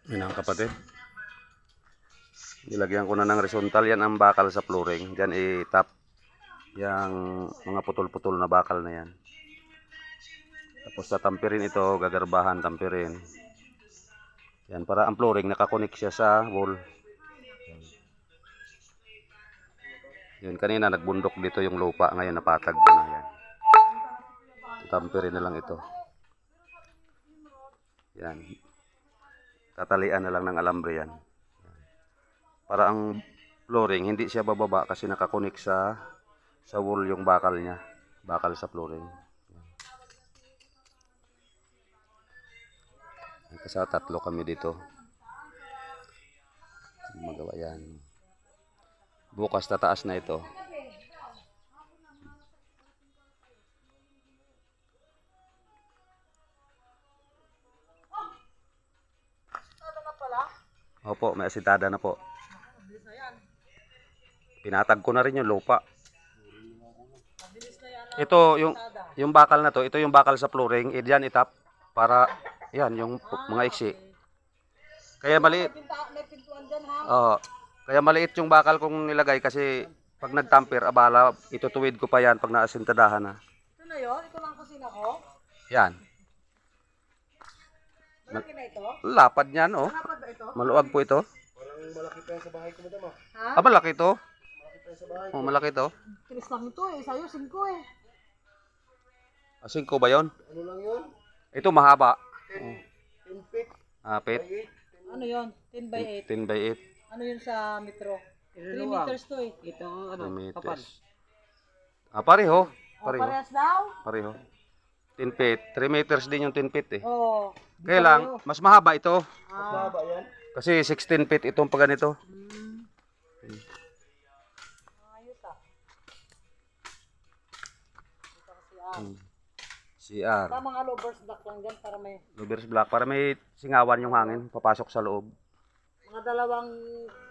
Yan ang kapatid. Nilagyan ko na ng horizontal. Yan ang bakal sa flooring. Diyan i-tap yung mga putol-putol na bakal na yan. Tapos tatampirin ito, gagarbahan, tampirin. Yan, para ang flooring nakakonek siya sa wall. Yun, kanina nagbundok dito yung lupa. Ngayon napatag ko na yan. Tampirin na lang ito. Yan. Tatalian na lang ng alambre yan. Para ang flooring hindi siya bababa kasi nakakonek sa wall yung bakal niya. Bakal sa flooring. Kasi tatlo kami dito. Magawa yan. Bukas tataas na ito. Opo, may asitada na po. Pinatag ko na rin yung lupa. Ito yung bakal na to, ito yung bakal sa flooring, diyan itap para yan yung mga iksi. Kaya maliit. Kaya maliit yung bakal kong nilagay kasi pag nagtamper, abala, itutuwid ko pa yan pag naasintadahan na. Ito na yun? Ito lang kusina ko? Yan. Malaki na ito? Lapad niyan, oh. Lapad ba ito? Maluwag po ito. Parang malaki pa yan sa bahay ko, madam. Ha? Ah, malaki ito. Malaki pa yan sa bahay. Oh, malaki ito. 3 lang ito eh. Sa'yo 5 eh. Asing ko ba yon? Ano lang yun? Ito mahaba. 10 feet. Apit. Ano yun? 10 by 8. 10 by 8. Ano yun sa metro? 3 meters to eh. Ito, 2 ano, kapal. meters. Ah, pareho. O, Pareho. parehas daw? Pareho. 10 feet. 3 meters din yung 10 feet eh. Oo. Kaya lang, mas mahaba ito. Mas mahaba yan. Kasi 16 feet itong pag ganito. Ayos ah. Ito kasi CR. Tama nga lovers block lang dyan para may Louvers black. Para may singawan yung hangin. Papasok sa loob. mga dalawang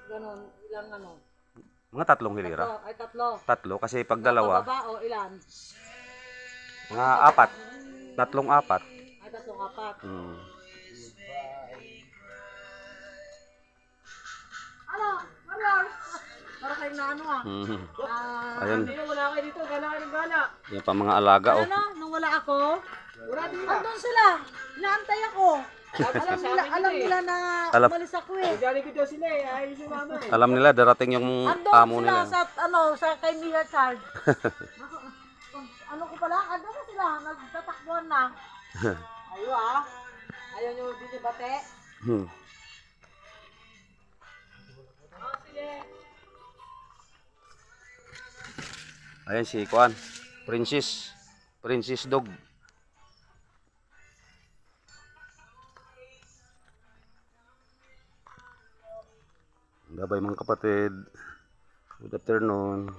ganun. Ilang ano? Mga 3 hilira. Tatlo. Ay tatlo. 3. Kasi pag dalawa, Pababa o ilan? mga 4. 3, 4. Ay tatlong apat. Ano? Mariar? Para kayo na ano ah. Ayun. Wala kayo dito. Gala kayo ng gala. Yan pa mga alaga oh. Ano? Nung wala ako? Wala din. Andun sila. Inaantay ako. Alam nila na Alam. umalis ako eh. Galing ko daw sila eh, ayaw si mama eh. Alam nila darating yung Andun amo sila nila. sa sa kay Mia Child. Ano ko pala? Andun na sila. Nagtatakbuhan na. Ayo ah. Ayaw nyo din yung bate. Sige. Ayan si Kuan. Princess dog. Gabay mga kapatid. Good afternoon.